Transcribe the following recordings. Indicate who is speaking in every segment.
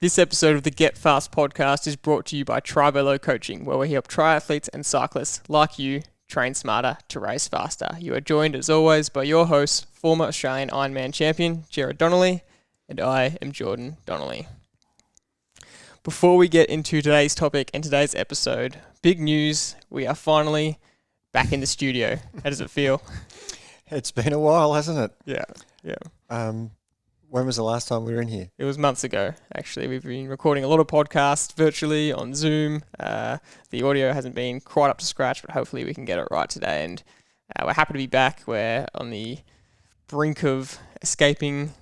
Speaker 1: This episode of the Get Fast podcast is brought to you by Trivelo Coaching, where we help triathletes and cyclists like you train smarter to race faster. You are joined, as always, by your host, former Australian Ironman Champion Gerard Donnelly, and I am Jordan Donnelly. Before we get into today's topic and today's episode, big news, we are finally back in the studio. How does it feel?
Speaker 2: It's been a while, hasn't
Speaker 1: Yeah.
Speaker 2: it? When was the last time we were in here?
Speaker 1: It was months ago, actually. We've been recording a lot of podcasts virtually on Zoom. The audio hasn't been quite up to scratch, but hopefully we can get it right today. And we're happy to be back. We're on the brink of escaping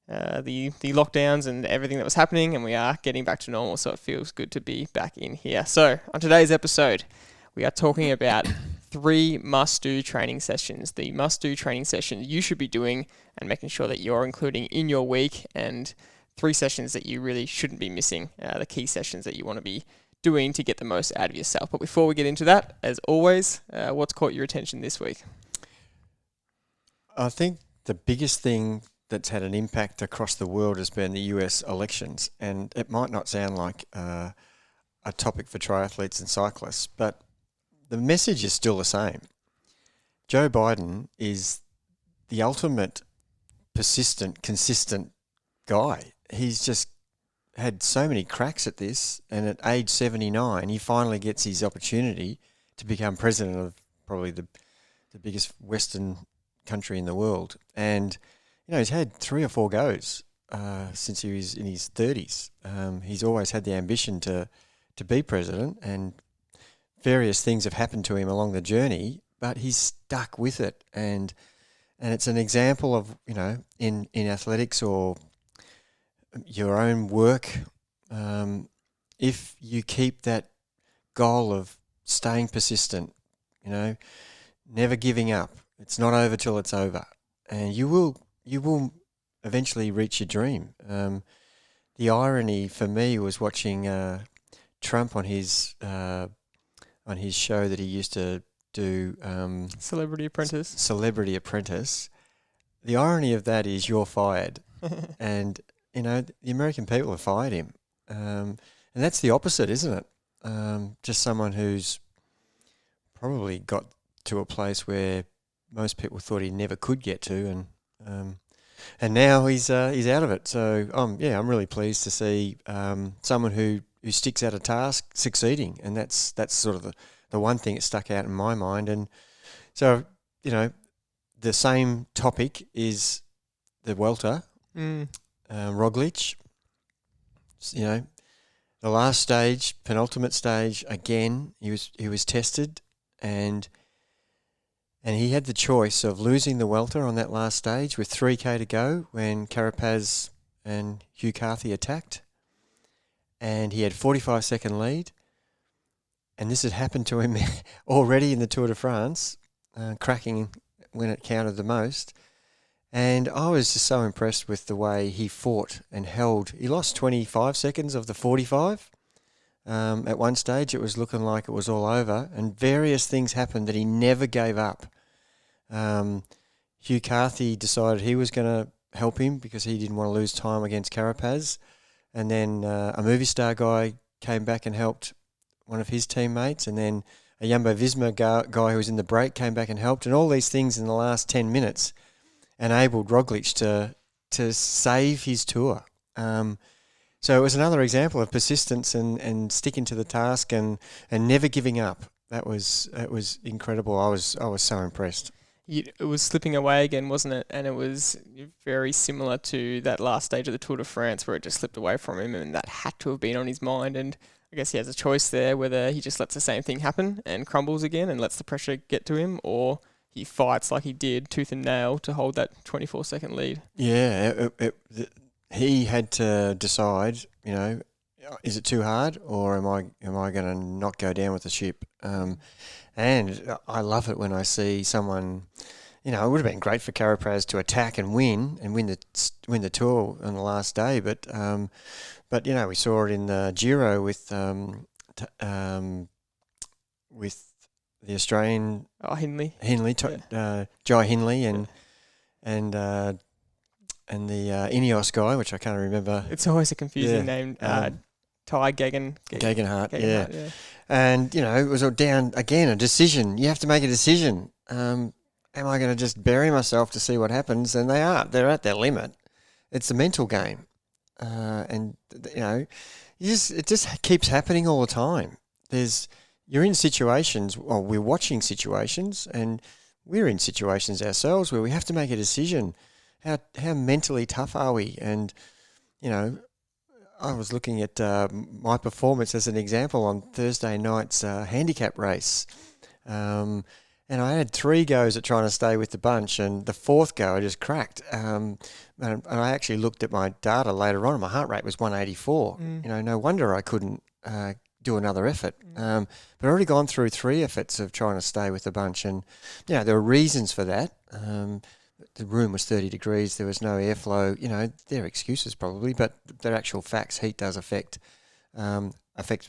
Speaker 1: the lockdowns and everything that was happening, and we are getting back to normal, so it feels good to be back in here. So on today's episode, we are talking about 3 must-do training sessions. The must-do training session you should be doing and making sure that you're including in your week, and 3 sessions that you really shouldn't be missing, the key sessions that you want to be doing to get the most out of yourself. But before we get into that, as always, what's caught your attention this week?
Speaker 2: I think the biggest thing that's had an impact across the world has been the US elections, and it might not sound like a topic for triathletes and cyclists, but the message is still the same. Joe Biden is the ultimate persistent, consistent guy. He's just had so many cracks at this, and at age 79, he finally gets his opportunity to become president of probably the biggest Western country in the world. And, you know, he's had 3 or 4 goes since he was in his 30s. He's always had the ambition to be president, and various things have happened to him along the journey, but he's stuck with it. And it's an example of, you know, in athletics or your own work, if you keep that goal of staying persistent, you know, never giving up, it's not over till it's over, and you will eventually reach your dream. The irony for me was watching Trump on his show that he used to do,
Speaker 1: Celebrity
Speaker 2: Apprentice. The irony of that is you're fired. And, you know, the American people have fired him. And that's the opposite, isn't it? Just someone who's probably got to a place where most people thought he never could get to, and now he's out of it. So, I'm really pleased to see someone who sticks at a task succeeding, and that's sort of the one thing that stuck out in my mind. And so, you know, the same topic is the welter, Roglic. You know, the last stage, penultimate stage, again, he was tested, and he had the choice of losing the welter on that last stage with 3K to go when Carapaz and Hugh Carthy attacked, and he had 45-second lead. And this had happened to him already in the Tour de France, cracking when it counted the most. And I was just so impressed with the way he fought and held. He lost 25 seconds of the 45. At one stage, it was looking like it was all over, and various things happened that he never gave up. Hugh Carthy decided he was going to help him because he didn't want to lose time against Carapaz. And then a movie star guy came back and helped one of his teammates, and then a Jumbo-Visma guy who was in the break came back and helped, and all these things in the last 10 minutes enabled Roglic to save his tour. So it was another example of persistence and sticking to the task and never giving up. It was incredible. I was so impressed.
Speaker 1: It was slipping away again, wasn't it? And it was very similar to that last stage of the Tour de France where it just slipped away from him, and that had to have been on his mind. And I guess he has a choice there whether he just lets the same thing happen and crumbles again and lets the pressure get to him, or he fights like he did, tooth and nail, to hold that 24-second lead.
Speaker 2: Yeah, he had to decide, you know, is it too hard, or am I going to not go down with the ship? And I love it when I see someone, you know, it would have been great for Carapaz to attack and win the Tour on the last day, but you know, we saw it in the Giro with the Australian
Speaker 1: Hindley,
Speaker 2: Jai Hindley, and and the Ineos guy, which I can't remember.
Speaker 1: It's always a confusing name. Ty
Speaker 2: Gegenhardt,
Speaker 1: yeah.
Speaker 2: And, it was all down, again, a decision. You have to make a decision. Am I going to just bury myself to see what happens? And they're at their limit. It's a mental game. And, it just keeps happening all the time. You're in situations, or we're watching situations, and we're in situations ourselves where we have to make a decision. How mentally tough are we? And, I was looking at my performance as an example on Thursday night's handicap race. And I had 3 goes at trying to stay with the bunch, and the 4th go I just cracked. And I actually looked at my data later on, and my heart rate was 184. No wonder I couldn't do another effort. But I'd already gone through 3 efforts of trying to stay with the bunch, and there were reasons for that. The room was 30 degrees, there was no airflow. They're excuses probably, but they're actual facts. Heat does affect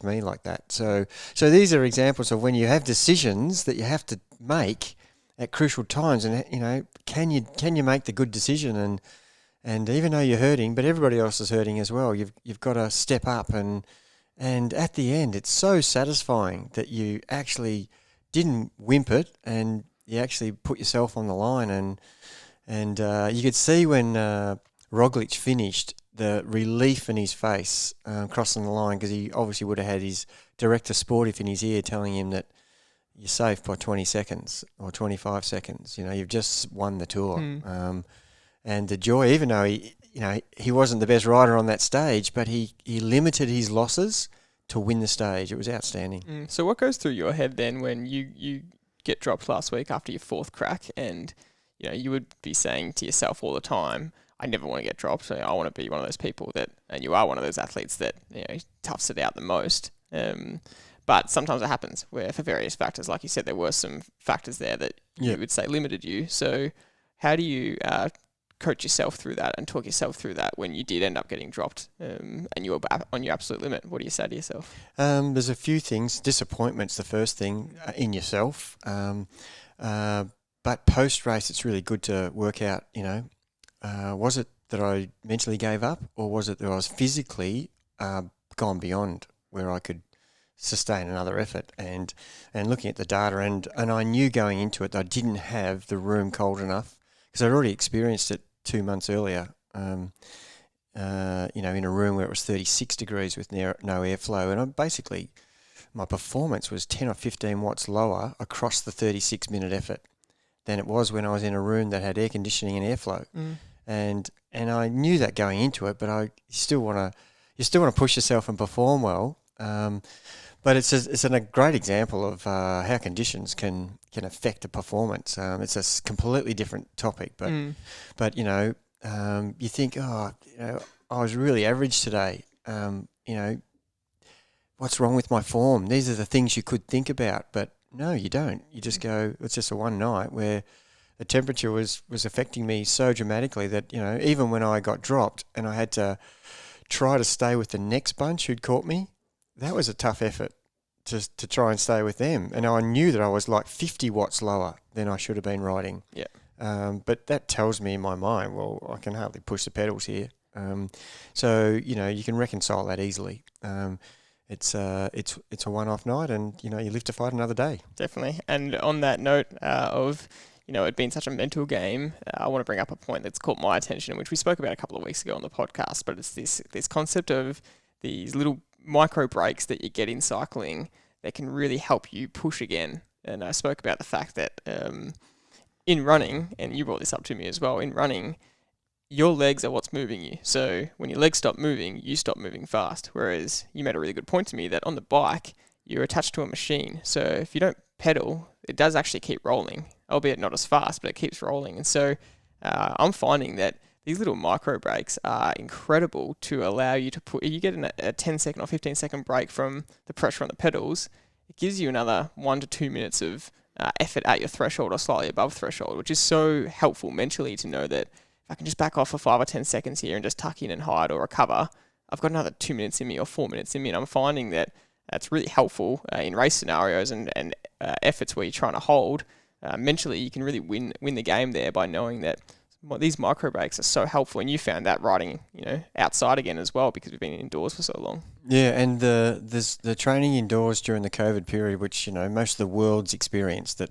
Speaker 2: me like that. So these are examples of when you have decisions that you have to make at crucial times, and can you make the good decision? And even though you're hurting, but everybody else is hurting as well, you've got to step up, and at the end it's so satisfying that you actually didn't wimp it, and you actually put yourself on the line, and you could see when Roglic finished the relief in his face crossing the line, because he obviously would have had his director sportive in his ear telling him that you're safe by 20 seconds or 25 seconds. You've just won the Tour. And the joy, even though he wasn't the best rider on that stage, but he limited his losses to win the stage. It was outstanding.
Speaker 1: So what goes through your head then when you get dropped last week after your 4th crack, and you would be saying to yourself all the time, I never want to get dropped. So I want to be one of those people that, and you are one of those athletes that toughs it out the most. But sometimes it happens where, for various factors, like you said, there were some factors there that you would say limited you. So how do you coach yourself through that and talk yourself through that when you did end up getting dropped and you were on your absolute limit? What do you say to yourself?
Speaker 2: There's a few things. Disappointment's the first thing in yourself. But post-race, it's really good to work out, was it that I mentally gave up, or was it that I was physically gone beyond where I could sustain another effort? And looking at the data, and I knew going into it that I didn't have the room cold enough, because I'd already experienced it 2 months earlier, in a room where it was 36 degrees with no airflow. And my performance was 10 or 15 watts lower across the 36-minute effort than it was when I was in a room that had air conditioning and airflow. And I knew that going into it, but you still want to push yourself and perform well. But it's a great example of how conditions can affect a performance. It's a completely different topic, but you think, I was really average today. What's wrong with my form? These are the things you could think about, but no, you don't. You just go, it's just a one night where the temperature was affecting me so dramatically that, even when I got dropped and I had to try to stay with the next bunch who'd caught me, that was a tough effort to try and stay with them. And I knew that I was like 50 watts lower than I should have been riding.
Speaker 1: Yeah.
Speaker 2: But that tells me in my mind, well, I can hardly push the pedals here. So, you can reconcile that easily. It's a one-off night, and you live to fight another day.
Speaker 1: Definitely. And on that note of it being such a mental game, I want to bring up a point that's caught my attention, which we spoke about a couple of weeks ago on the podcast. But it's this concept of these little micro breaks that you get in cycling that can really help you push again. And I spoke about the fact that in running, and you brought this up to me as well, in running, your legs are what's moving you. So when your legs stop moving, you stop moving fast. Whereas you made a really good point to me that on the bike, you're attached to a machine. So if you don't pedal, it does actually keep rolling, albeit not as fast, but it keeps rolling. And so I'm finding that these little micro breaks are incredible to allow you to if you get a 10-second or 15-second break from the pressure on the pedals, it gives you another 1 to 2 minutes of effort at your threshold or slightly above threshold, which is so helpful mentally to know that if I can just back off for 5 or 10 seconds here and just tuck in and hide or recover, I've got another 2 minutes in me or 4 minutes in me. And I'm finding that that's really helpful in race scenarios and efforts where you're trying to hold. Mentally, you can really win the game there by knowing that these micro breaks are so helpful, and you found that riding, outside again as well, because we've been indoors for so long.
Speaker 2: Yeah, and the training indoors during the COVID period, which most of the world's experienced, that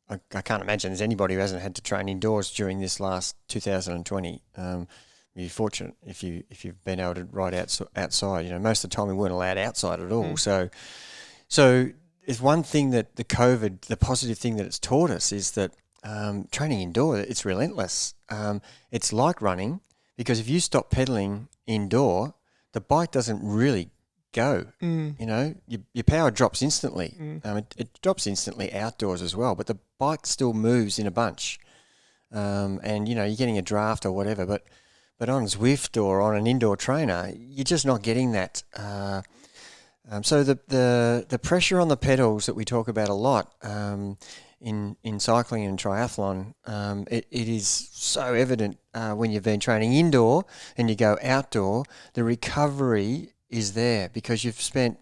Speaker 2: I can't imagine there's anybody who hasn't had to train indoors during this last 2020. You're fortunate if you've been able to ride outside. Most of the time we weren't allowed outside at all. So it's one thing that the positive thing that it's taught us is that training indoor, it's relentless. It's like running, because if you stop pedaling indoor, the bike doesn't really go. Your power drops instantly. It drops instantly outdoors as well, but the bike still moves in a bunch. And you're getting a draft or whatever, but on Zwift or on an indoor trainer, you're just not getting that. So the pressure on the pedals that we talk about a lot in cycling and triathlon, it is so evident when you've been training indoor and you go outdoor. The recovery is there because you've spent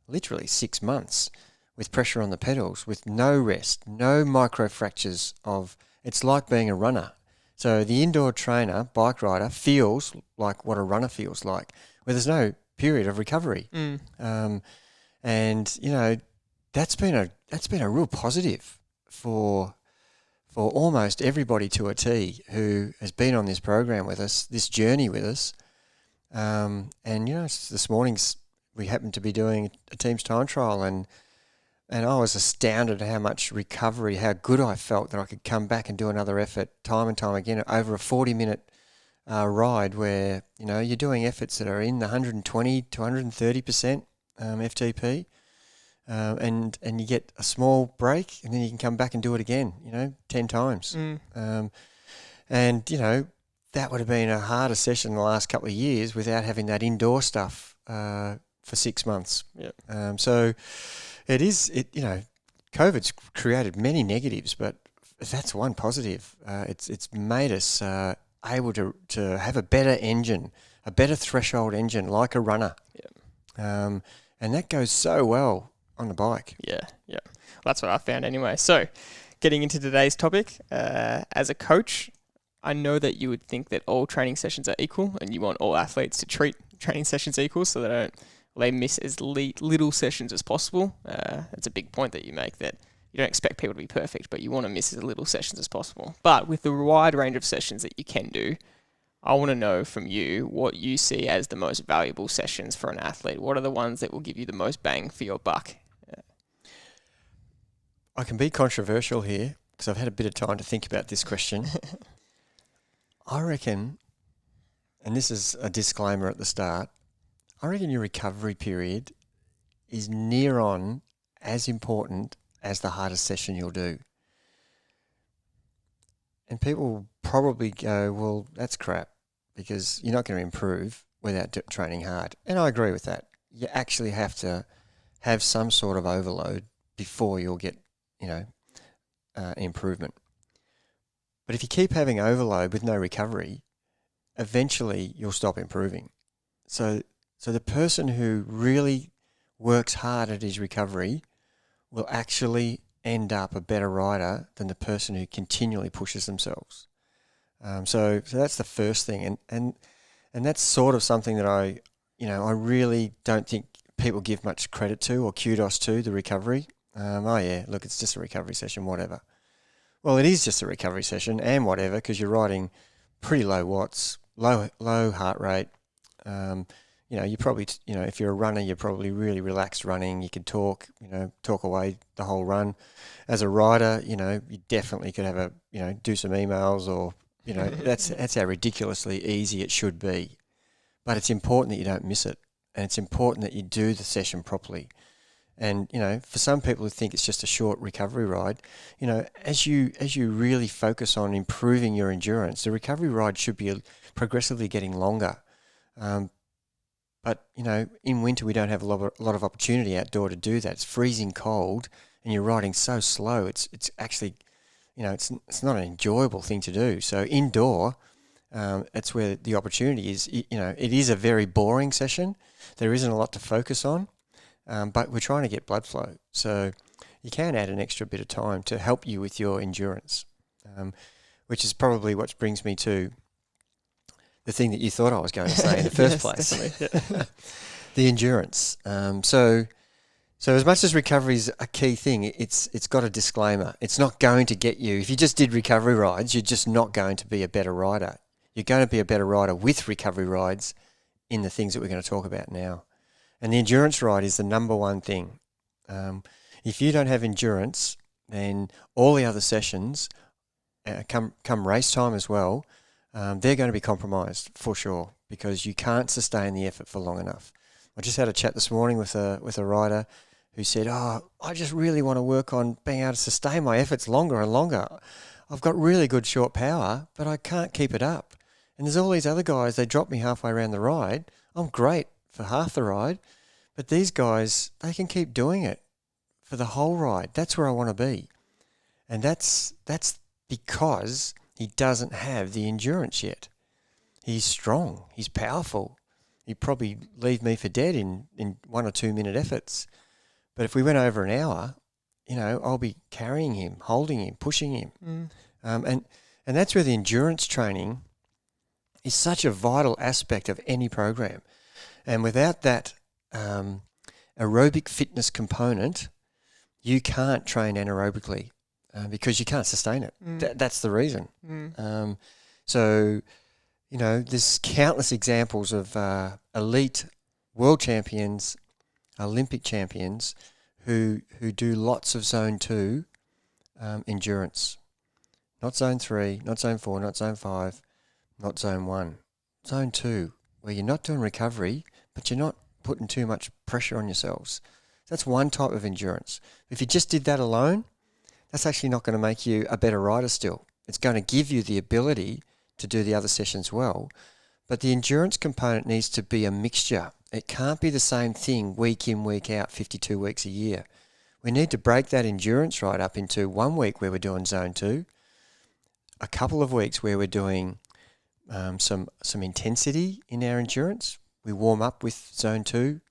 Speaker 2: literally 6 months with pressure on the pedals, with no rest, no micro fractures of. It's like being a runner. So the indoor trainer, bike rider, feels like what a runner feels like, where there's no period of recovery. And that's been a real positive for almost everybody to a T who has been on this program with us, this journey with us. And this morning's we happened to be doing a team's time trial, and I was astounded at how much recovery, how good I felt that I could come back and do another effort time and time again over a 40-minute ride where, you're doing efforts that are in the 120 to 130% FTP, and you get a small break and then you can come back and do it again, 10 times. That would have been a harder session in the last couple of years without having that indoor stuff for 6 months.
Speaker 1: Yep.
Speaker 2: So COVID's created many negatives, but that's one positive. It's made us able to have a better engine, a better threshold engine, like a runner.
Speaker 1: Yeah.
Speaker 2: And that goes so well on the bike.
Speaker 1: Yeah. Well, that's what I found anyway. So, getting into today's topic, as a coach, I know that you would think that all training sessions are equal, and you want all athletes to treat training sessions equal so they miss as little sessions as possible. It's a big point that you make, that you don't expect people to be perfect, but you want to miss as little sessions as possible. But with the wide range of sessions that you can do, I want to know from you what you see as the most valuable sessions for an athlete. What are the ones that will give you the most bang for your buck?
Speaker 2: I can be controversial here because I've had a bit of time to think about this question. I reckon, and this is a disclaimer at the start, I reckon your recovery period is near on as important as the hardest session you'll do. And people will probably go, well, that's crap, because you're not going to improve without training hard. And I agree with that. You actually have to have some sort of overload before you'll get, improvement. But if you keep having overload with no recovery, eventually you'll stop improving. So the person who really works hard at his recovery will actually end up a better rider than the person who continually pushes themselves. So that's the first thing, and that's sort of something that I really don't think people give much credit to or kudos to, the recovery. Look, it's just a recovery session, whatever. Well, it is just a recovery session and whatever, because you're riding pretty low watts, low heart rate. You probably, if you're a runner, you're probably really relaxed running. You can talk away the whole run. As a rider, you definitely could have do some emails or, that's how ridiculously easy it should be. But it's important that you don't miss it. And it's important that you do the session properly. And, for some people who think it's just a short recovery ride, as you really focus on improving your endurance, the recovery ride should be progressively getting longer. But, in winter we don't have a lot of opportunity outdoor to do that. It's freezing cold and you're riding so slow. It's actually, it's not an enjoyable thing to do. So indoor, that's where the opportunity is. It is a very boring session. There isn't a lot to focus on. But we're trying to get blood flow. So you can add an extra bit of time to help you with your endurance. which is probably what brings me to the thing that you thought I was going to say in the first place.
Speaker 1: Definitely, yeah.
Speaker 2: The endurance. So as much as recovery is a key thing, it's got a disclaimer. It's not going to get you. If you just did recovery rides, you're just not going to be a better rider. You're going to be a better rider with recovery rides in the things that we're going to talk about now. And the endurance ride is the number one thing. If you don't have endurance, then all the other sessions, come race time as well, they're going to be compromised for sure, because you can't sustain the effort for long enough. I just had a chat this morning with a rider who said, "Oh, I just really want to work on being able to sustain my efforts longer and longer. I've got really good short power, but I can't keep it up. And there's all these other guys, they drop me halfway around the ride. I'm great for half the ride, but these guys, they can keep doing it for the whole ride. That's where I want to be." And that's because he doesn't have the endurance yet. He's strong. He's powerful. He'd probably leave me for dead in 1 or 2 minute efforts. But if we went over an hour, I'll be carrying him, holding him, pushing him. And that's where the endurance training is such a vital aspect of any program. And without that aerobic fitness component, you can't train anaerobically because you can't sustain it. That's the reason. So, there's countless examples of elite world champions, Olympic champions who do lots of zone 2 endurance. Not zone 3, not zone 4, not zone 5, not zone 1. Zone 2, where you're not doing recovery, but you're not putting too much pressure on yourselves. That's one type of endurance. If you just did that alone, that's actually not going to make you a better rider still. It's going to give you the ability to do the other sessions well, but the endurance component needs to be a mixture. It can't be the same thing week in, week out, 52 weeks a year. We need to break that endurance ride up into 1 week where we're doing zone 2, a couple of weeks where we're doing some intensity in our endurance. We warm up with zone 2,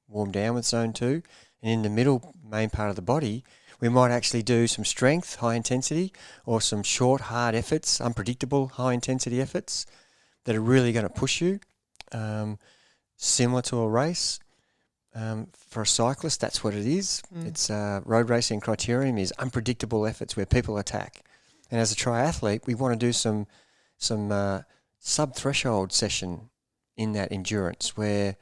Speaker 2: warm down with zone 2, and in the middle main part of the body, we might actually do some strength, high intensity, or some short, hard efforts, unpredictable, high intensity efforts that are really going to push you. Similar to a race. For a cyclist, that's what it is. It's road racing criterion is unpredictable efforts where people attack. And as a triathlete, we want to do some sub-threshold session in that endurance where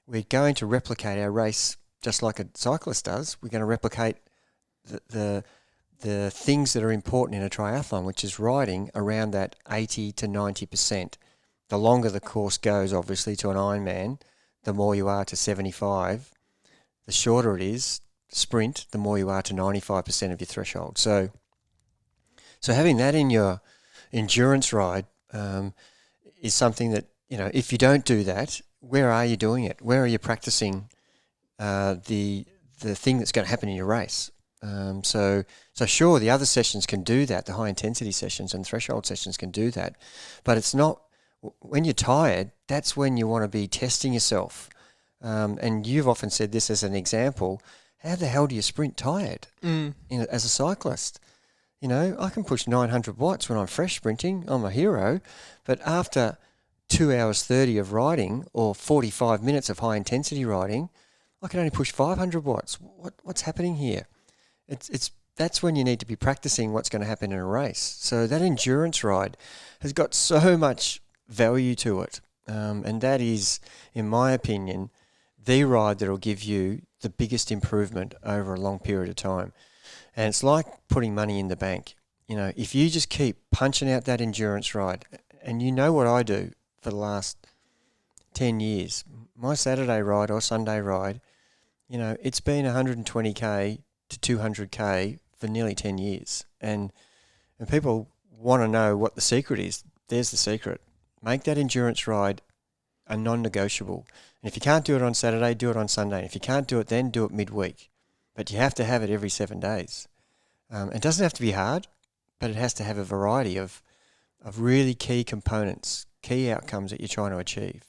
Speaker 2: we're going to replicate our race just like a cyclist does. We're going to replicate the things that are important in a triathlon, which is riding around that 80 to 90%. The longer the course goes, obviously, to an Ironman, the more you are to 75. The shorter it is, sprint, the more you are to 95% of your threshold. So having that in your endurance ride is something that, if you don't do that, where are you doing it? Where are you practicing the thing that's going to happen in your race? So sure, the other sessions can do that. The high intensity sessions and threshold sessions can do that, but it's not when you're tired. That's when you want to be testing yourself. And you've often said this as an example. How the hell do you sprint tired? As a cyclist, I can push 900 watts when I'm fresh sprinting. I'm a hero, but after 2 hours 30 of riding or 45 minutes of high intensity riding, I can only push 500 watts. What's happening here? That's when you need to be practicing what's going to happen in a race. So that endurance ride has got so much value to it. And that is, in my opinion, the ride that will give you the biggest improvement over a long period of time. And it's like putting money in the bank. If you just keep punching out that endurance ride, and you know what I do for the last 10 years, my Saturday ride or Sunday ride, it's been 120k to 200k for nearly 10 years. And people want to know what the secret is. There's the secret. Make that endurance ride a non-negotiable. And if you can't do it on Saturday, do it on Sunday. And if you can't do it then, do it midweek. But you have to have it every 7 days. It doesn't have to be hard, but it has to have a variety of really key components, key outcomes that you're trying to achieve.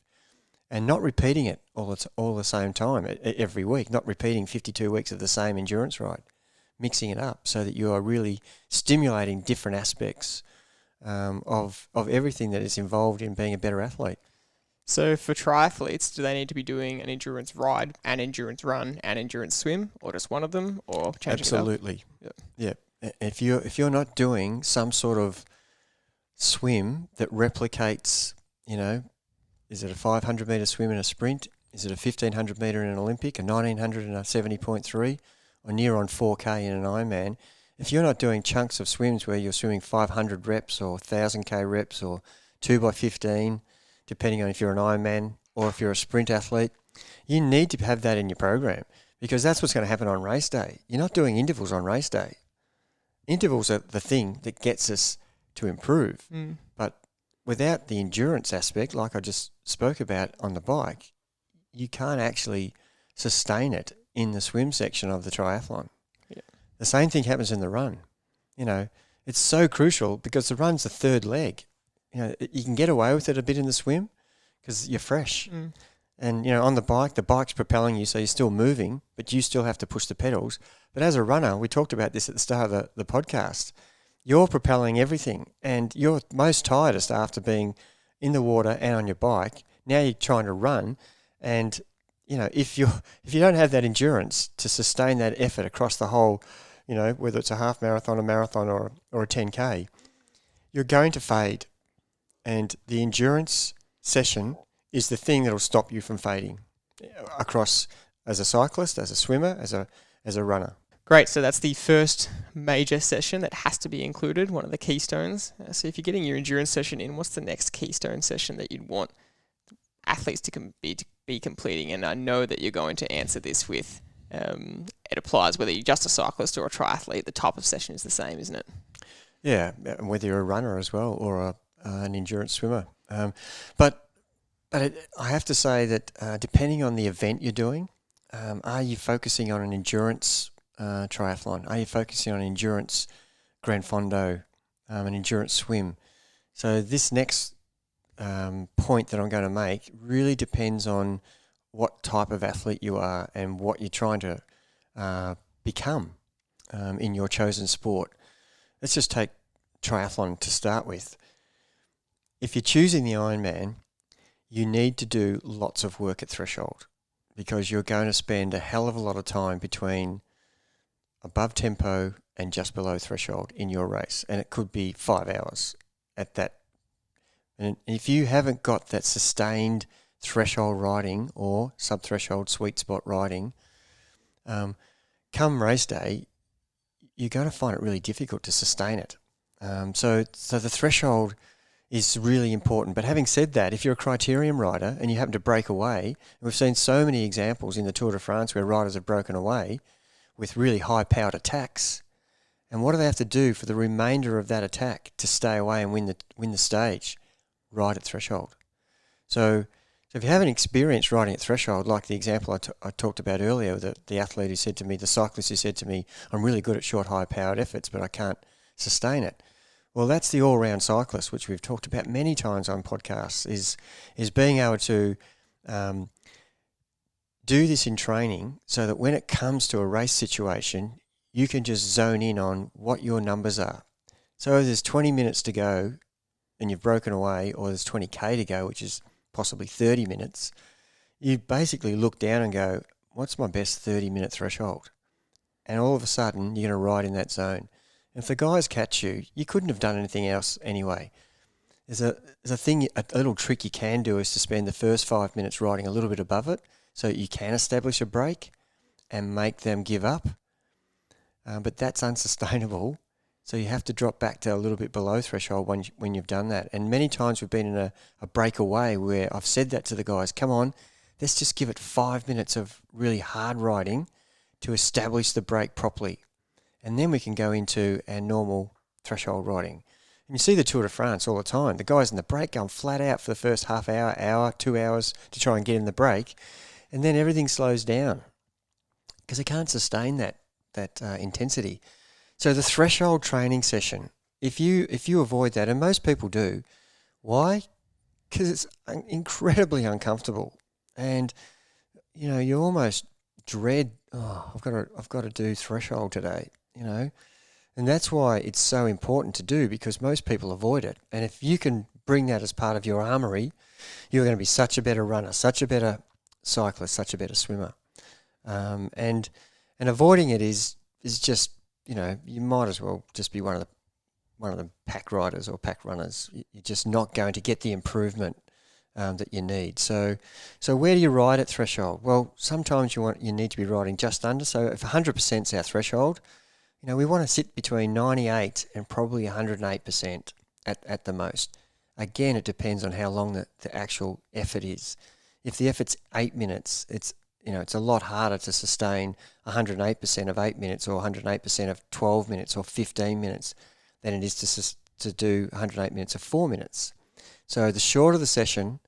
Speaker 2: And not repeating it all the same time every week, not repeating 52 weeks of the same endurance ride, mixing it up so that you are really stimulating different aspects of everything that is involved in being a better athlete.
Speaker 1: So for triathletes, do they need to be doing an endurance ride, an endurance run, and endurance swim, or just one of them, or changing
Speaker 2: Absolutely.
Speaker 1: it up?
Speaker 2: Yeah. If you're not doing some sort of swim that replicates, is it a 500 meter swim in a sprint? Is it a 1500 meter in an Olympic, a 1900 in a 70.3, or near on 4K in an Ironman? If you're not doing chunks of swims where you're swimming 500 reps or 1000K reps or 2x15, depending on if you're an Ironman or if you're a sprint athlete, you need to have that in your program, because that's what's going to happen on race day. You're not doing intervals on race day. Intervals are the thing that gets us to improve. But without the endurance aspect, like I just spoke about on the bike, you can't actually sustain it in the swim section of the triathlon.
Speaker 1: Yeah.
Speaker 2: The same thing happens in the run. It's so crucial because the run's the third leg. You can get away with it a bit in the swim because you're fresh. And, on the bike's propelling you, so you're still moving, but you still have to push the pedals. But as a runner, we talked about this at the start of the podcast, you're propelling everything and you're most tiredest after being in the water and on your bike. Now you're trying to run, and, if you don't have that endurance to sustain that effort across the whole, whether it's a half marathon, a marathon or a 10K, you're going to fade. And the endurance session is the thing that will stop you from fading across as a cyclist, as a swimmer, as a runner.
Speaker 1: Great. So that's the first major session that has to be included, one of the keystones. So if you're getting your endurance session in, what's the next keystone session that you'd want athletes to be completing? And I know that you're going to answer this with it applies whether you're just a cyclist or a triathlete. The type of session is the same, isn't it?
Speaker 2: Yeah, whether you're a runner as well or an endurance swimmer. But I have to say that depending on the event you're doing, are you focusing on an endurance triathlon? Are you focusing on endurance Grand Fondo, an endurance swim? So this next point that I'm going to make really depends on what type of athlete you are and what you're trying to become in your chosen sport. Let's just take triathlon to start with. If you're choosing the Ironman, you need to do lots of work at threshold, because you're going to spend a hell of a lot of time between above tempo and just below threshold in your race. And it could be 5 hours at that. And if you haven't got that sustained threshold riding or sub-threshold sweet spot riding, come race day, you're going to find it really difficult to sustain it. So the threshold is really important. But having said that, if you're a criterium rider and you happen to break away, and we've seen so many examples in the Tour de France where riders have broken away with really high-powered attacks, and what do they have to do for the remainder of that attack to stay away and win the stage? Ride at threshold. So if you haven't experienced riding at threshold, like the example I talked about earlier, the athlete who said to me, the cyclist who said to me, I'm really good at short, high-powered efforts, but I can't sustain it. Well, that's the all-round cyclist, which we've talked about many times on podcasts, is being able to do this in training so that when it comes to a race situation, you can just zone in on what your numbers are. So if there's 20 minutes to go and you've broken away, or there's 20K to go, which is possibly 30 minutes, you basically look down and go, what's my best 30-minute threshold? And all of a sudden, you're going to ride in that zone. If the guys catch you, you couldn't have done anything else anyway. There's a little trick you can do is to spend the first 5 minutes riding a little bit above it, so you can establish a break and make them give up. But that's unsustainable. So you have to drop back to a little bit below threshold when you've done that. And many times we've been in a breakaway where I've said that to the guys, come on, let's just give it 5 minutes of really hard riding to establish the break properly. And then we can go into our normal threshold riding. And you see the Tour de France all the time. The guys in the break going flat out for the first half hour, 2 hours to try and get in the break. And then everything slows down because they can't sustain that intensity. So the threshold training session, if you avoid that, and most people do, why? Because it's incredibly uncomfortable. And, you almost dread, I've got to do threshold today. And that's why it's so important to do, because most people avoid it. And if you can bring that as part of your armory, you're going to be such a better runner, such a better cyclist, such a better swimmer. And avoiding it is just, you might as well just be one of the pack riders or pack runners. You're just not going to get the improvement that you need. So where do you ride at threshold? Well, sometimes you need to be riding just under. So if 100% is our threshold, we want to sit between 98 and probably 108% at the most. Again, it depends on how long the actual effort is. If the effort's 8 minutes, it's a lot harder to sustain 108% of 8 minutes or 108% of 12 minutes or 15 minutes than it is to do 108 minutes of 4 minutes. So the shorter the session,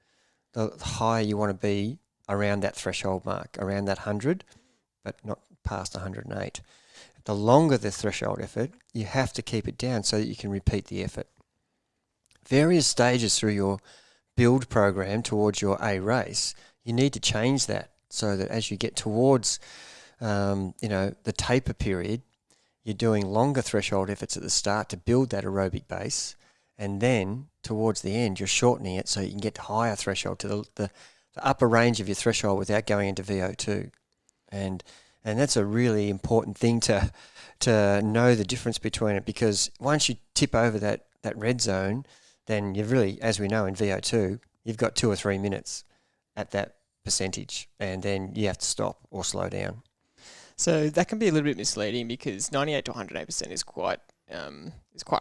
Speaker 2: the higher you want to be around that threshold mark, around that 100, but not past 108. The longer the threshold effort, you have to keep it down so that you can repeat the effort. Various stages through your build program towards your A race, you need to change that so that as you get towards, the taper period, you're doing longer threshold efforts at the start to build that aerobic base, and then towards the end, you're shortening it so you can get to higher threshold, to the upper range of your threshold without going into VO2. And that's a really important thing to know the difference between it, because once you tip over that red zone, then you've really, as we know in VO2, you've got 2 or 3 minutes at that percentage, and then you have to stop or slow down.
Speaker 1: So that can be a little bit misleading, because 98 to 108% is quite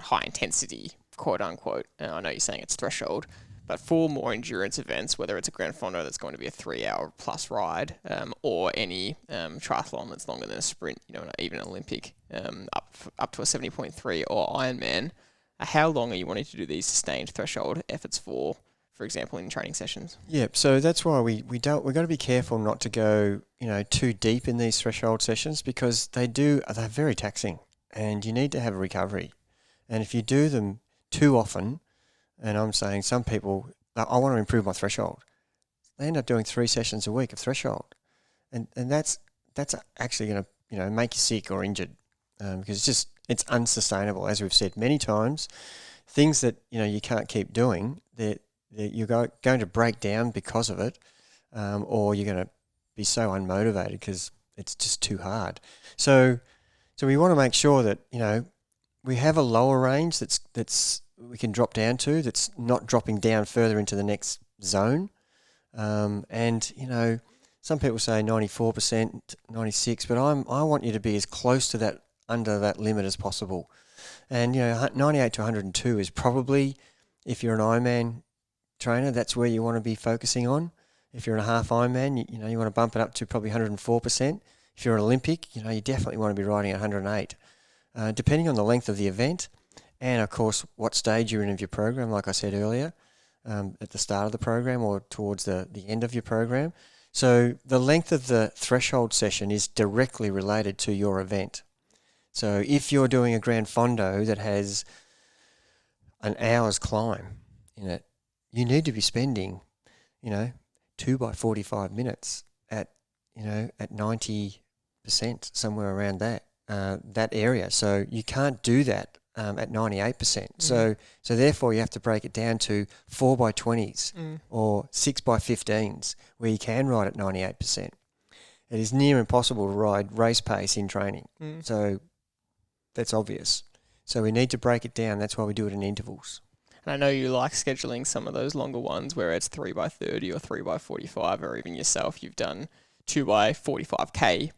Speaker 1: high intensity, quote unquote. I know you're saying it's threshold, but for more endurance events, whether it's a Gran Fondo that's going to be a 3-hour plus ride, or any triathlon that's longer than a sprint, even an Olympic, up to a 70.3 or Ironman, how long are you wanting to do these sustained threshold efforts for example, in training sessions?
Speaker 2: Yeah, so that's why we've got to be careful not to go, too deep in these threshold sessions, because they're very taxing, and you need to have a recovery. And if you do them too often, and I'm saying some people, I want to improve my threshold, they end up doing 3 sessions a week of threshold, and that's actually going to make you sick or injured, because it's unsustainable. As we've said many times, things that you can't keep doing, that you're going to break down because of it, or you're going to be so unmotivated because it's just too hard. So we want to make sure that we have a lower range that's we can drop down to, that's not dropping down further into the next zone. And some people say 94%, 96%, but I want you to be as close to that, under that limit as possible. And 98 to 102 is probably, if you're an Ironman trainer, that's where you want to be focusing on. If you're in a half Ironman, you want to bump it up to probably 104%. If you're an Olympic, you definitely want to be riding at 108, depending on the length of the event, and of course what stage you're in of your program. Like I said earlier, at the start of the program or towards the end of your program. So the length of the threshold session is directly related to your event. So if you're doing a Gran Fondo that has an hour's climb in it, you need to be spending, 2 by 45 minutes at 90%, somewhere around that area. So you can't do that at 98%. Mm. So therefore you have to break it down to 4 by 20s or 6 by 15s, where you can ride at 98%. It is near impossible to ride race pace in training. So that's obvious. So we need to break it down. That's why we do it in intervals.
Speaker 1: And I know you like scheduling some of those longer ones where it's 3 by 30 or 3 by 45, or even yourself, you've done 2 by 45K,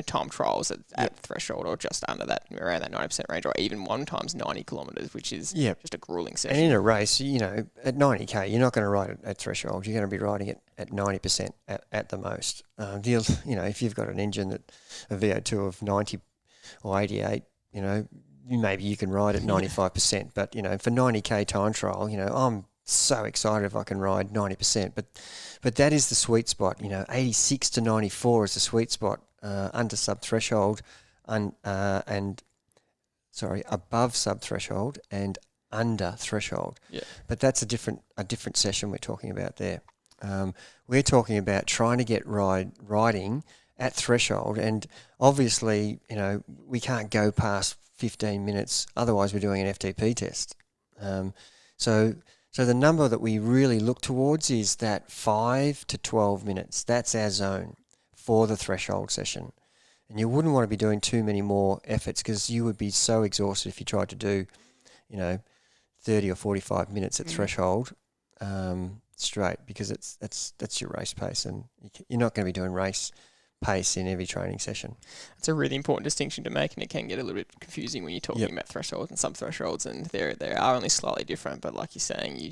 Speaker 1: time trials at threshold, or just under that, around that 90% range, or even 1 times 90 kilometers, which is just a grueling session.
Speaker 2: And in a race, at 90K, you're not going to ride it at threshold. You're going to be riding it at 90% at the most. If you've got an engine that a VO2 of 90 or 88, maybe you can ride at 95%, but, for 90K time trial, I'm so excited if I can ride 90%, but that is the sweet spot. 86 to 94 is the sweet spot, under sub-threshold, above sub-threshold and under threshold. Yeah. But that's a different session we're talking about there. We're talking about trying to get riding at threshold, and obviously, we can't go past 15 minutes. Otherwise, we're doing an FTP test. So the number that we really look towards is that 5 to 12 minutes. That's our zone for the threshold session. And you wouldn't want to be doing too many more efforts because you would be so exhausted if you tried to do, 30 or 45 minutes at threshold straight, because that's your race pace, and you're not going to be doing race pace in every training session.
Speaker 1: It's a really important distinction to make, and it can get a little bit confusing when you're talking about thresholds and sub-thresholds, and they are only slightly different. But like you're saying, you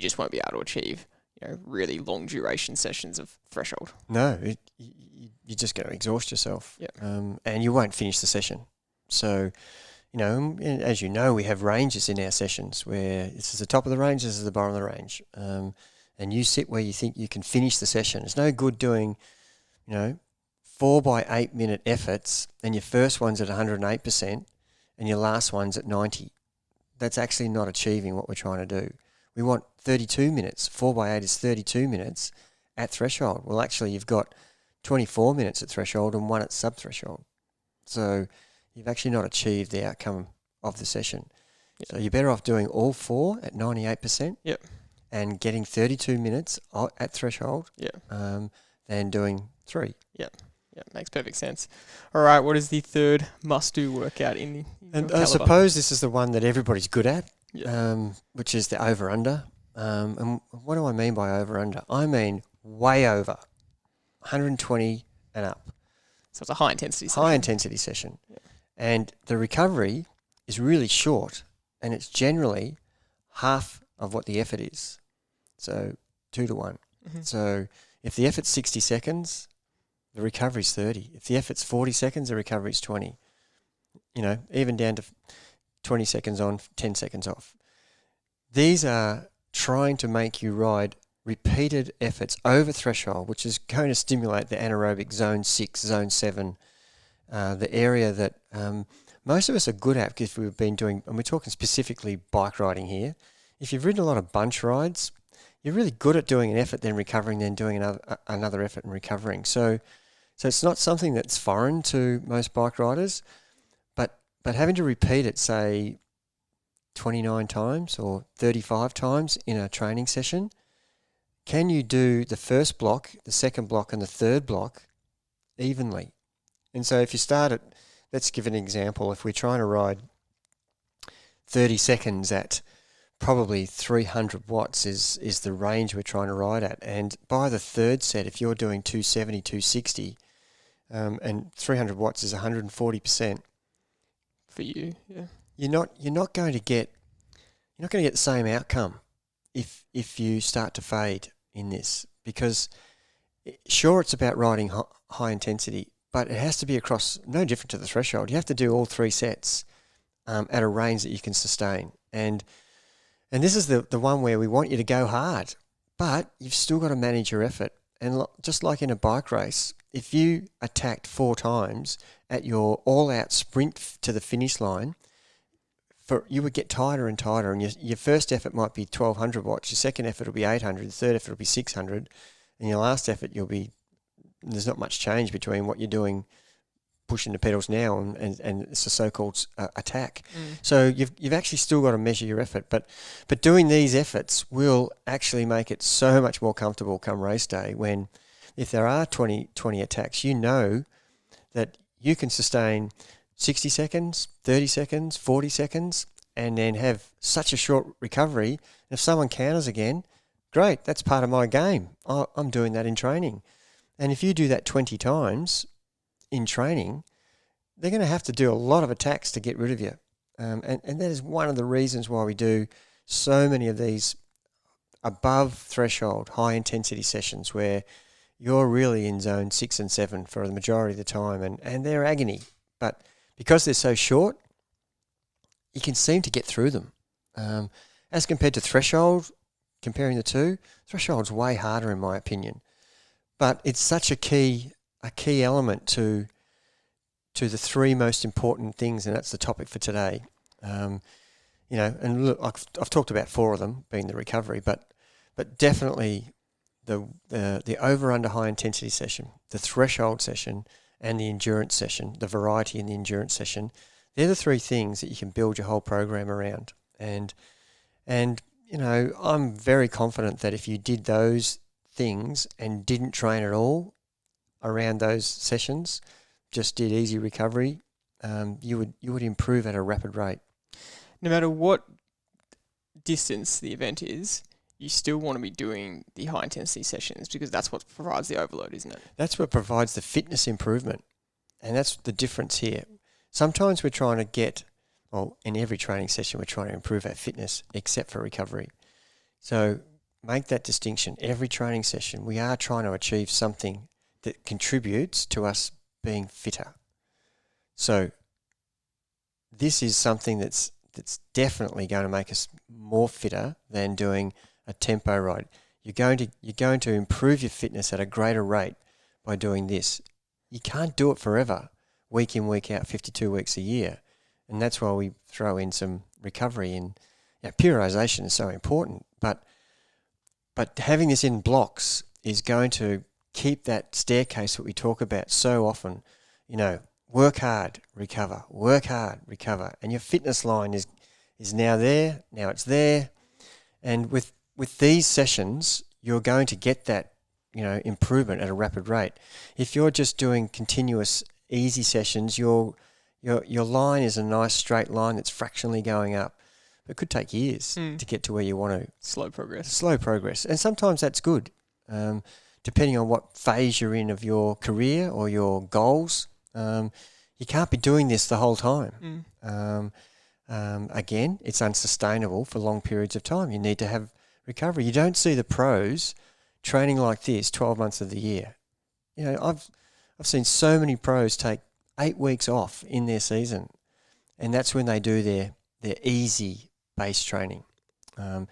Speaker 1: just won't be able to achieve really long duration sessions of threshold.
Speaker 2: No, you're just going to exhaust yourself,
Speaker 1: Yep.
Speaker 2: And you won't finish the session. So, as you know, we have ranges in our sessions where this is the top of the range, this is the bottom of the range, and you sit where you think you can finish the session. It's no good doing, 4 by 8 minute efforts, and your first one's at 108% and your last one's at 90. That's actually not achieving what we're trying to do. We want 32 minutes. 4 by 8 is 32 minutes at threshold. Well, actually, you've got 24 minutes at threshold and 1 at sub-threshold. So you've actually not achieved the outcome of the session. Yep. So you're better off doing all 4 at 98%.
Speaker 1: Yep.
Speaker 2: And getting 32 minutes at threshold.
Speaker 1: Yep.
Speaker 2: Than doing 3.
Speaker 1: Yep. Yeah, makes perfect sense. All right, what is the third must-do workout in
Speaker 2: And I suppose this is the one that everybody's good at,
Speaker 1: Yeah.
Speaker 2: Which is the over-under. And what do I mean by over-under? I mean way over, 120 and up.
Speaker 1: So it's a high-intensity session.
Speaker 2: High-intensity session.
Speaker 1: Yeah.
Speaker 2: And the recovery is really short, and it's generally half of what the effort is. So 2 to 1.
Speaker 1: Mm-hmm.
Speaker 2: So if the effort's 60 seconds, the recovery's 30. If the effort's 40 seconds, the recovery's 20. Even down to 20 seconds on, 10 seconds off. These are trying to make you ride repeated efforts over threshold, which is going to stimulate the anaerobic zone 6, zone 7, the area that most of us are good at because we've been doing, and we're talking specifically bike riding here. If you've ridden a lot of bunch rides, you're really good at doing an effort, then recovering, then doing another effort and recovering. So it's not something that's foreign to most bike riders, but having to repeat it, say, 29 times or 35 times in a training session, can you do the first block, the second block, and the third block evenly? And so if you start at, let's give an example, if we're trying to ride 30 seconds at probably 300 watts is the range we're trying to ride at. And by the third set, if you're doing 270, 260, and 300 watts is 140%.
Speaker 1: For you, yeah.
Speaker 2: You're not going to get the same outcome if you start to fade in this, because sure, it's about riding high intensity, but it has to be across, no different to the threshold. You have to do all 3 sets at a range that you can sustain. And this is the one where we want you to go hard, but you've still got to manage your effort. And just like in a bike race, if you attacked 4 times at your all-out sprint to the finish line, you would get tighter and tighter. And your first effort might be 1,200 watts, your second effort will be 800, the third effort will be 600, and your last effort there's not much change between what you're doing pushing the pedals now and it's a so-called attack. So you've actually still got to measure your effort, but doing these efforts will actually make it so much more comfortable come race day, when if there are 20 attacks, you know that you can sustain 60 seconds, 30 seconds, 40 seconds, and then have such a short recovery. And if someone counters again, great, that's part of my game. I'm doing that in training. And if you do that 20 times in training, they're going to have to do a lot of attacks to get rid of you. And that is one of the reasons why we do so many of these above threshold, high intensity sessions where you're really in zone 6 and 7 for the majority of the time, and they're agony. But because they're so short, you can seem to get through them. As compared to threshold, comparing the two, threshold's way harder in my opinion. But it's such a key element to the 3 most important things, and that's the topic for today. And look, I've talked about 4 of them, being the recovery, but definitely the over-under high intensity session, the threshold session, and the endurance session, the variety in the endurance session, They're the three things that you can build your whole program around. And I'm very confident that if you did those things and didn't train at all around those sessions, just did easy recovery, you would improve at a rapid rate.
Speaker 1: No matter what distance the event is, you still want to be doing the high intensity sessions because that's what provides the overload, isn't it?
Speaker 2: That's what provides the fitness improvement. And that's the difference here. Sometimes we're trying to get, well, in every training session, we're trying to improve our fitness except for recovery. So make that distinction. Every training session, we are trying to achieve something that contributes to us being fitter. So this is something that's definitely going to make us more fitter than doing a tempo ride. You're going to improve your fitness at a greater rate by doing this. You can't do it forever, week in, week out, 52 weeks a year. And that's why we throw in some recovery. And periodization is so important. But having this in blocks is going to keep that staircase that we talk about so often. Work hard, recover, work hard, recover. And your fitness line is now there, now it's there. And with these sessions, you're going to get that, improvement at a rapid rate. If you're just doing continuous easy sessions, your line is a nice straight line that's fractionally going up. It could take years to get to where you want to.
Speaker 1: Slow progress.
Speaker 2: And sometimes that's good, depending on what phase you're in of your career or your goals. You can't be doing this the whole time. Again, it's unsustainable for long periods of time. You need to have recovery. You don't see the pros training like this 12 months of the year. I've seen so many pros take 8 weeks off in their season, and that's when they do their easy base training. And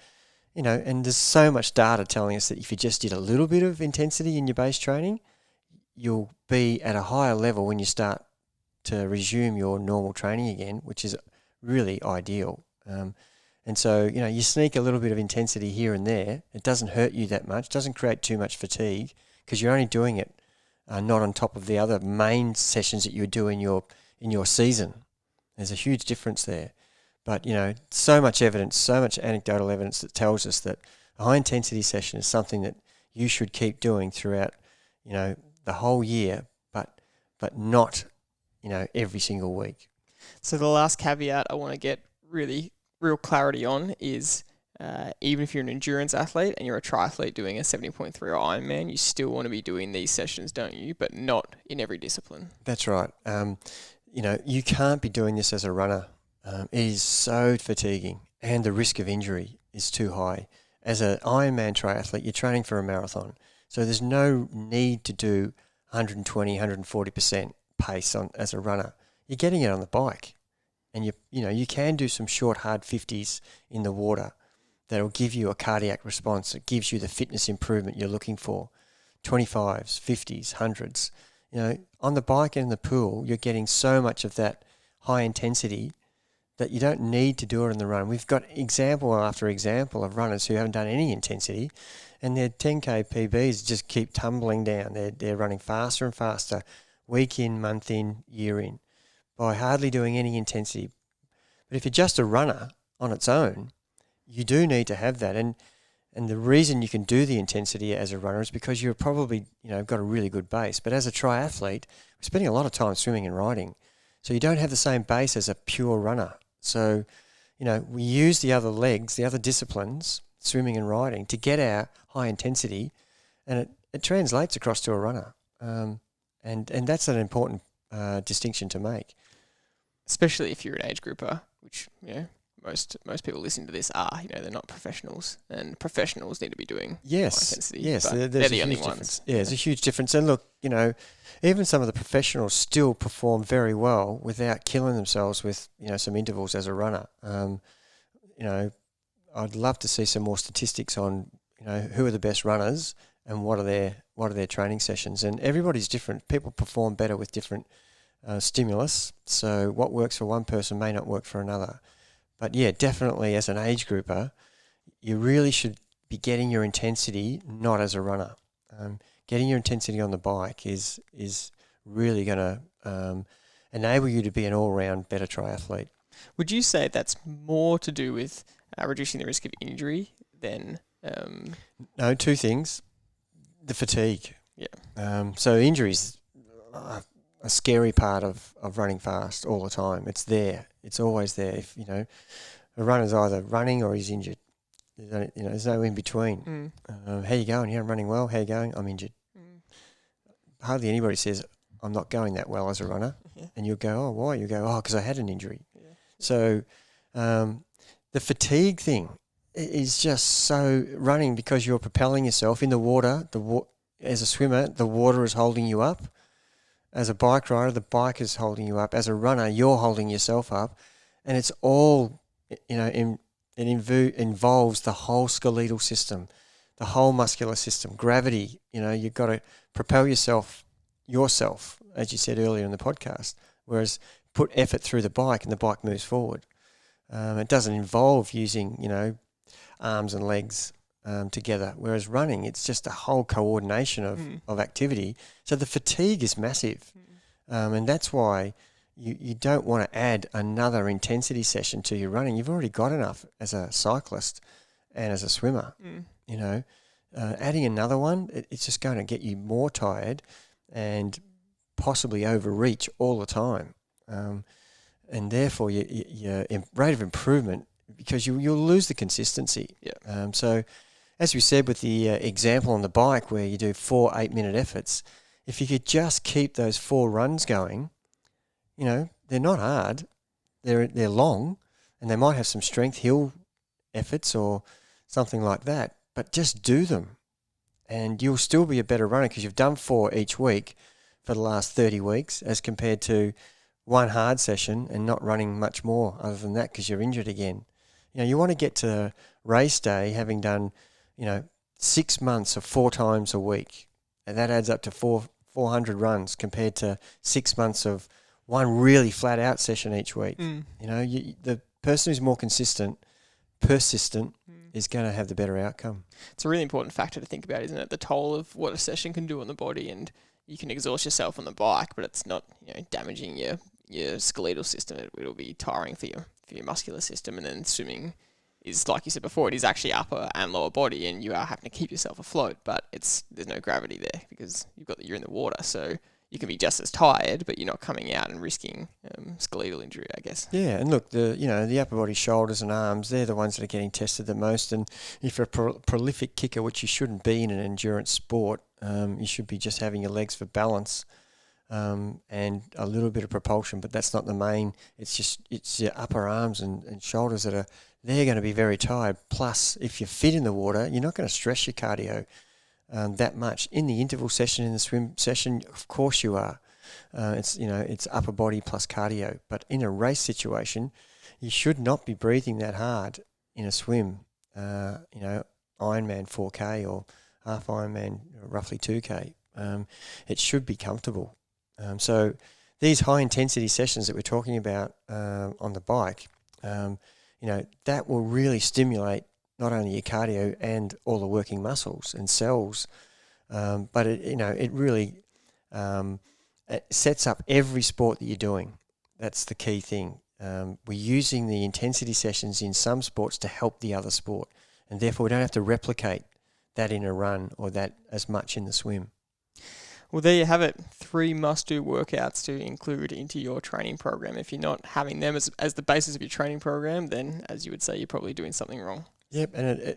Speaker 2: there's so much data telling us that if you just did a little bit of intensity in your base training, you'll be at a higher level when you start to resume your normal training again, which is really ideal. And so, you sneak a little bit of intensity here and there. It doesn't hurt you that much, doesn't create too much fatigue because you're only doing it not on top of the other main sessions that you do in your season. There's a huge difference there. But, so much evidence, so much anecdotal evidence that tells us that a high intensity session is something that you should keep doing throughout, the whole year, but not, every single week.
Speaker 1: So the last caveat I want to get real clarity on is even if you're an endurance athlete and you're a triathlete doing a 70.3 Ironman, you still want to be doing these sessions, don't you? But not in every discipline.
Speaker 2: That's right. You can't be doing this as a runner. It is so fatiguing and the risk of injury is too high. As an Ironman triathlete, you're training for a marathon. So there's no need to do 120, 140% pace as a runner. You're getting it on the bike. And you can do some short, hard 50s in the water that'll give you a cardiac response. It gives you the fitness improvement you're looking for. 25s, 50s, 100s. On the bike and in the pool, you're getting so much of that high intensity that you don't need to do it in the run. We've got example after example of runners who haven't done any intensity and their 10K PBs just keep tumbling down. They're running faster and faster, week in, month in, year in, by hardly doing any intensity. But if you're just a runner on its own, you do need to have that. And the reason you can do the intensity as a runner is because you're probably, got a really good base. But as a triathlete, we're spending a lot of time swimming and riding. So you don't have the same base as a pure runner. So, we use the other legs, the other disciplines, swimming and riding, to get our high intensity, and it translates across to a runner. And that's an important distinction to make.
Speaker 1: Especially if you're an age grouper, which, most people listening to this are, they're not professionals, and professionals need to be doing high intensity.
Speaker 2: Yes,
Speaker 1: they're the only ones.
Speaker 2: Yeah, there's a huge difference. And look, even some of the professionals still perform very well without killing themselves with, some intervals as a runner. I'd love to see some more statistics on, who are the best runners and what are their training sessions. And everybody's different. People perform better with different stimulus. So what works for one person may not work for another. But yeah, definitely as an age grouper, you really should be getting your intensity not as a runner. Getting your intensity on the bike is really going to, enable you to be an all-round better triathlete.
Speaker 1: Would you say that's more to do with reducing the risk of injury than...
Speaker 2: No, two things. The fatigue.
Speaker 1: Yeah.
Speaker 2: So injuries are a scary part of running fast all the time. It's there. It's always there. If, a runner's either running or he's injured. There's no in between. How you going? Yeah, I'm running well. How you going? I'm injured. Hardly anybody says, I'm not going that well as a runner.
Speaker 1: Yeah.
Speaker 2: And you'll go, oh, why? You go, oh, because I had an injury.
Speaker 1: Yeah.
Speaker 2: So the fatigue thing is just so running because you're propelling yourself in the water. As a swimmer, the water is holding you up. As a bike rider, the bike is holding you up. As a runner, you're holding yourself up. And it's all, it involves the whole skeletal system, the whole muscular system, gravity. You've got to propel yourself, as you said earlier in the podcast, whereas put effort through the bike and the bike moves forward. It doesn't involve using, arms and legs together, whereas running, it's just a whole coordination of activity. So the fatigue is massive. And that's why you don't want to add another intensity session to your running. You've already got enough as a cyclist and as a swimmer. Adding another one, it's just going to get you more tired and possibly overreach all the time. And therefore, your rate of improvement, because you'll lose the consistency.
Speaker 1: Yeah.
Speaker 2: So, as we said with the example on the bike where you do 4 8-minute efforts, if you could just keep those 4 runs going, they're not hard, they're long, and they might have some strength hill efforts or something like that, but just do them, and you'll still be a better runner because you've done 4 each week for the last 30 weeks as compared to one hard session and not running much more other than that because you're injured again. You want to get to race day having done, 6 months of 4 times a week, and that adds up to 400 runs compared to 6 months of one really flat out session each week. The person who's more persistent is going to have the better outcome.
Speaker 1: It's a really important factor to think about, isn't it? The toll of what a session can do on the body, and you can exhaust yourself on the bike, but it's not damaging your skeletal system. It'll be tiring for your muscular system, and then swimming is, like you said before, it is actually upper and lower body, and you are having to keep yourself afloat, but there's no gravity there because you're in the water, so you can be just as tired, but you're not coming out and risking skeletal injury, I guess.
Speaker 2: Yeah, and look, the upper body, shoulders and arms, they're the ones that are getting tested the most. And if you're a prolific kicker, which you shouldn't be in an endurance sport, you should be just having your legs for balance and a little bit of propulsion, but that's not the main. It's your upper arms and shoulders they're going to be very tired. Plus, if you're fit in the water, you're not going to stress your cardio that much. In the interval session, in the swim session, of course you are. It's upper body plus cardio. But in a race situation, you should not be breathing that hard in a swim. Ironman 4K or half Ironman roughly 2K. It should be comfortable. So these high intensity sessions that we're talking about on the bike, that will really stimulate not only your cardio and all the working muscles and cells, but it really it sets up every sport that you're doing. That's the key thing. We're using the intensity sessions in some sports to help the other sport, and therefore we don't have to replicate that in a run or that as much in the swim.
Speaker 1: Well, there you have it. 3 must-do workouts to include into your training program. If you're not having them as the basis of your training program, then, as you would say, you're probably doing something wrong.
Speaker 2: Yep, and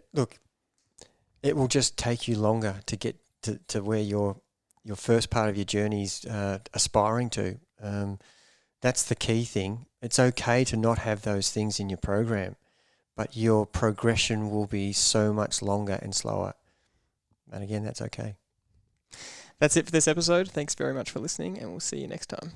Speaker 2: it will just take you longer to get to where your first part of your journey's aspiring to. That's the key thing. It's okay to not have those things in your program, but your progression will be so much longer and slower. And again, that's okay.
Speaker 1: That's it for this episode. Thanks very much for listening, and we'll see you next time.